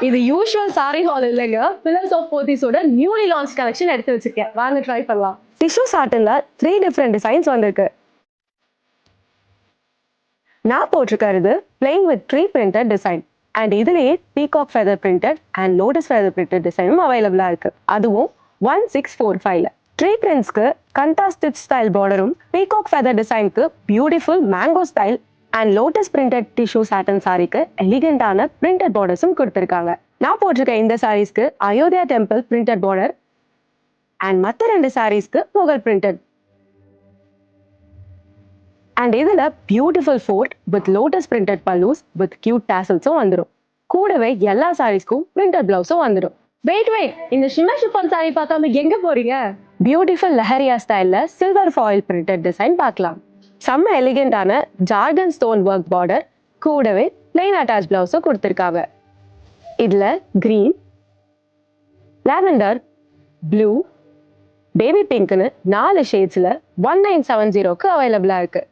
இது usual sari hall இல்லைங்க, pillars of போத்தீஸோட நியூலி லான்ச் கலெக்ஷன் எடுத்து வச்சிருக்கேன். வாங்க ட்ரை பண்ணலாம். டிஷ்யூ சாட்டன்ல 3 டிஃப்ரெண்ட் டிசைன்ஸ் வந்திருக்கு. நான் போட்டிருக்கிறது plain with tree printed design and இதுலயே peacock feather printed and lotus feather printed டிசைனும் அவைலபிளா இருக்கு. அதுவும் 1645ல. ட்ரீ பிரிண்ட்ஸ்க்கு கண்டாஸ்டிச் ஸ்டைல் பார்டரும், பீகாக் ஃபெதர் டிசைனுக்கு beautiful mango style and lotus printed tissue satin சாரிக்கு எலிகென்டான பிரிண்டட் பார்டர்ஸும் கொடுத்திருக்காங்க. நான் போட்டிருக்க இந்த சாரீஸ்க்கு Ayodhya temple printed border and மற்ற 2 சாரீஸ்க்கு முகல் பிரிண்டட். அண்ட் இதுல beautiful fort with lotus printed pallus with cute டாசல்ஸும் வந்துடும். கூடவே எல்லா சாரீஸ்க்கும் பிரிண்டட் பிளவுஸும் வந்துடும். வெயிட், இந்த ஷிம்மர் ஷிஃபான் சாரி பார்க்காம எங்க போறீங்க? பியூட்டிஃபுல் லஹரியா ஸ்டைல்ல சில்வர் ஃபாயில் பிரிண்டட் டிசைன் பார்க்கலாம். செம்ம எலிகென்டான ஜார்கன் ஸ்டோன் ஒர்க் பார்டர் கூடவே பிளெயின் அட்டாச் பிளவுஸும் கொடுத்துருக்காங்க. இதுல கிரீன், லாவெண்டர், ப்ளூ, பேபி பிங்க்னு 4 ஷேட்ஸ்ல 1970க்கு அவைலபிளா இருக்கு.